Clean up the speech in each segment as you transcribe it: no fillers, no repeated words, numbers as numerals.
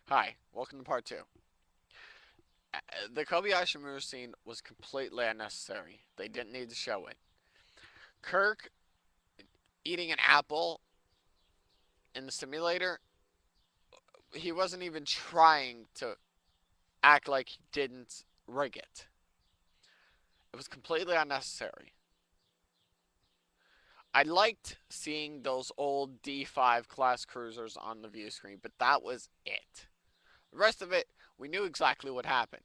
Hi, welcome to part two. The Kobayashi Maru scene was completely unnecessary. They didn't need to show it. Kirk eating an apple in the simulator, he wasn't even trying to act like he didn't rig it. It was completely unnecessary. I liked seeing those old D5 class cruisers on the view screen, but that was it. The rest of it, we knew exactly what happened.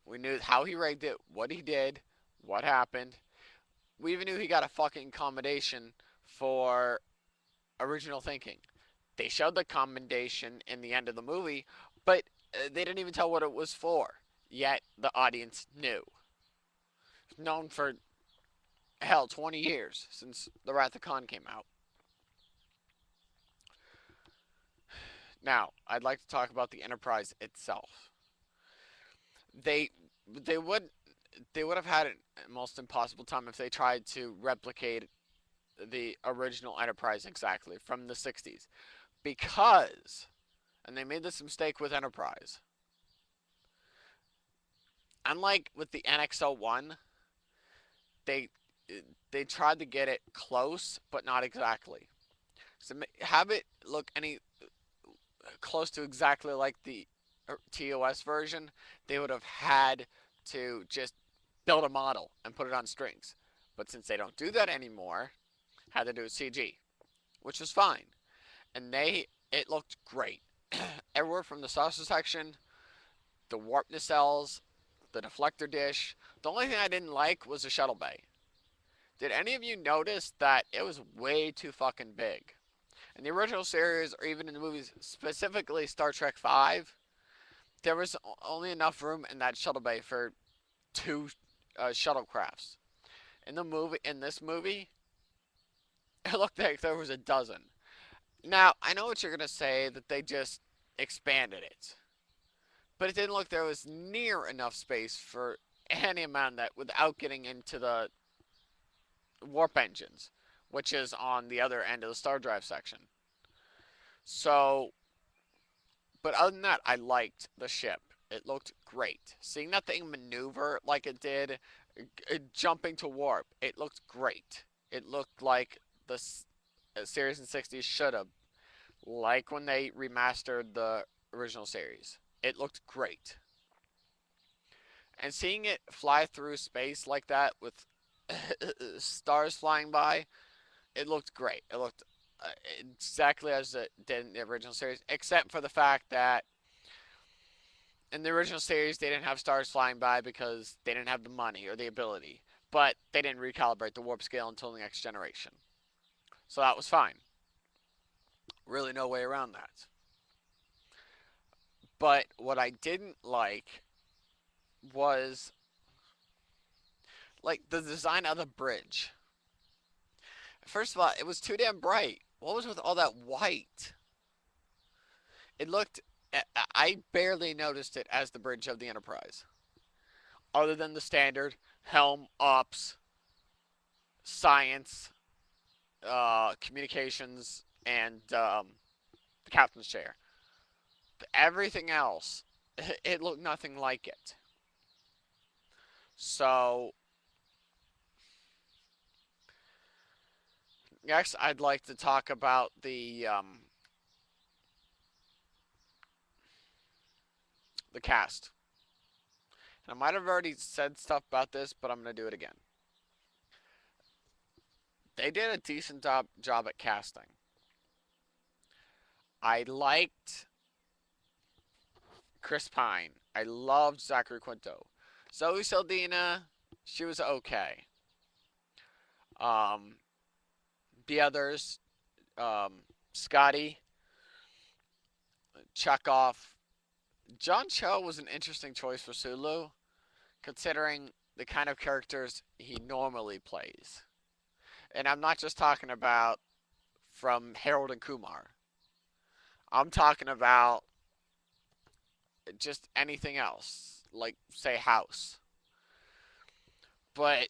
We knew how he rigged it, what he did, what happened. We even knew he got a fucking commendation for original thinking. They showed the commendation in the end of the movie, but they didn't even tell what it was for. Yet the audience knew. Known for hell 20 years since The Wrath of Khan came out. Now, I'd like to talk about the Enterprise itself. They they would they would have had a most impossible time if they tried to replicate the original Enterprise exactly from the 60s. Because, and they made this mistake with Enterprise, unlike with the NX-01, they they tried to get it close, but not exactly. So have it look any close to exactly like the TOS version, they would have had to just build a model and put it on strings. But since they don't do that anymore, had to do CG, which was fine. And it looked great. Everywhere from the saucer section, the warp nacelles, the deflector dish. The only thing I didn't like was the shuttle bay. Did any of you notice that it was way too fucking big? In the original series, or even in the movies, specifically Star Trek V, there was only enough room in that shuttle bay for two shuttlecrafts. In this movie, it looked like there was a dozen. Now, I know what you're gonna say that they just expanded it, but it didn't look there was near enough space for any amount of that without getting into the warp engines, which is on the other end of the star drive section. So, but other than that, I liked the ship. It looked great. Seeing that thing maneuver like it did, jumping to warp, it looked great. It looked like the series in the 60s should have, like when they remastered the original series. It looked great. And seeing it fly through space like that with stars flying by, it looked great. It looked exactly as it did in the original series, except for the fact that in the original series they didn't have stars flying by because they didn't have the money or the ability. But they didn't recalibrate the warp scale until the next generation. So that was fine. Really, no way around that. But what I didn't like was like the design of the bridge. First of all, it was too damn bright. What was with all that white? It looked. I barely noticed it as the bridge of the Enterprise, other than the standard helm, ops, science, communications, and the captain's chair. But everything else, it looked nothing like it. So next, I'd like to talk about the cast. And I might have already said stuff about this, but I'm gonna do it again. They did a decent job at casting. I liked Chris Pine. I loved Zachary Quinto. Zoe Saldana, she was okay. Um, the others, Scotty, Chekhov, John Cho was an interesting choice for Sulu, considering the kind of characters he normally plays. And I'm not just talking about from Harold and Kumar. I'm talking about just anything else, like say House. But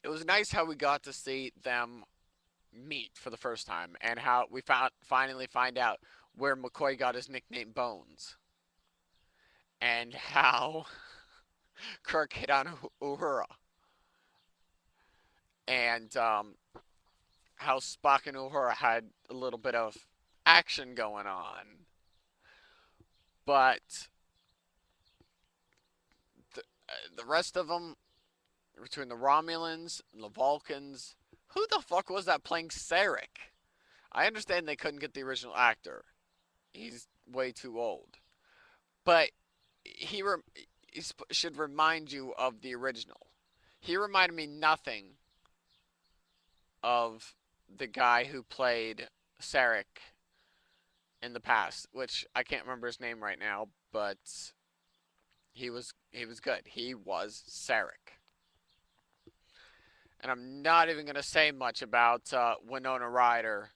it was nice how we got to see them meet for the first time, and how we finally find out where McCoy got his nickname Bones, and how Kirk hit on Uhura, and how Spock and Uhura had a little bit of action going on. But the rest of them, between the Romulans and the Vulcans, who the fuck was that playing Sarek? I understand they couldn't get the original actor. He's way too old. But he should remind you of the original. He reminded me nothing of the guy who played Sarek in the past, which I can't remember his name right now, but he was good. He was Sarek. And I'm not even gonna say much about Winona Ryder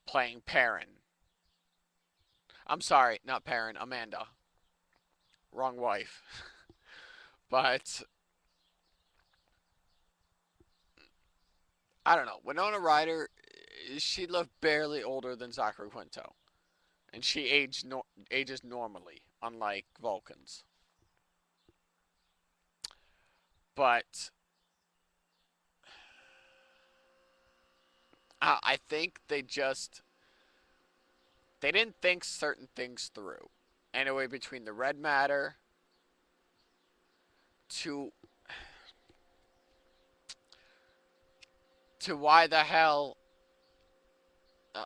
playing Perrin. I'm sorry, not Perrin, Amanda. Wrong wife. But I don't know. Winona Ryder, she looked barely older than Zachary Quinto, and she ages normally, unlike Vulcans. But I think they didn't think certain things through. Anyway, between the red matter to why the hell uh,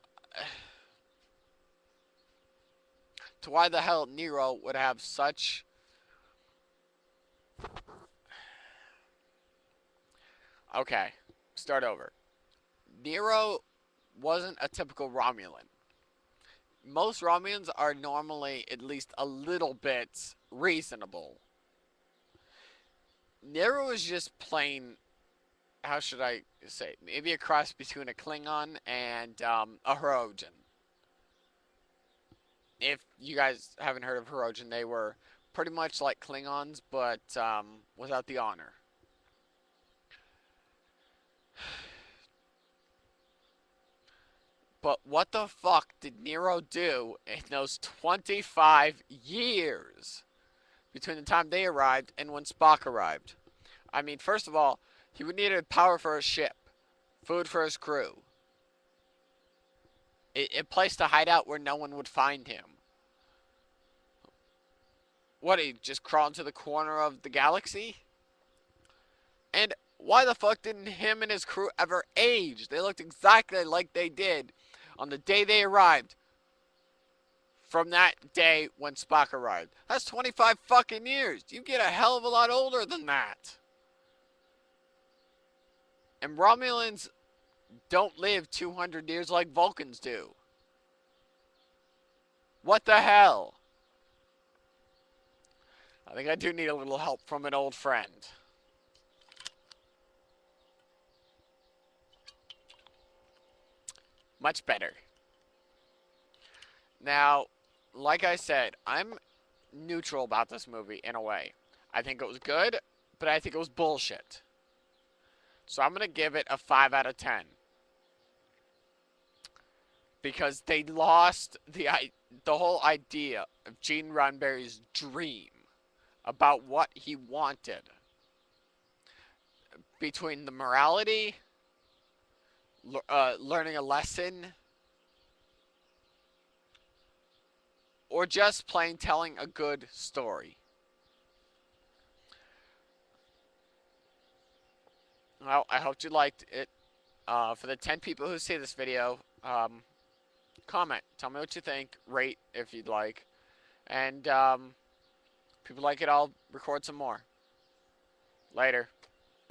to why the hell Nero would have such okay, start over. Nero wasn't a typical Romulan. Most Romulans are normally at least a little bit reasonable. Nero is just plain, how should I say, maybe a cross between a Klingon and a Hirogen. If you guys haven't heard of Hirogen, they were pretty much like Klingons, but without the honor. But what the fuck did Nero do in those 25 years between the time they arrived and when Spock arrived? I mean, first of all, he would need power for his ship, food for his crew, a place to hide out where no one would find him. What, he just crawl into the corner of the galaxy? And why the fuck didn't him and his crew ever age? They looked exactly like they did on the day they arrived from that day when Spock arrived. That's 25 fucking years. You get a hell of a lot older than that. And Romulans don't live 200 years like Vulcans do. What the hell? I think I do need a little help from an old friend. Much better. Now, like I said, I'm neutral about this movie in a way. I think it was good, but I think it was bullshit. So I'm going to give it a 5 out of 10. Because they lost the whole idea of Gene Roddenberry's dream about what he wanted. Between the morality, learning a lesson, or just plain telling a good story. Well, I hope you liked it. For the 10 people who see this video, comment. Tell me what you think. Rate if you'd like. And if people like it, I'll record some more. Later.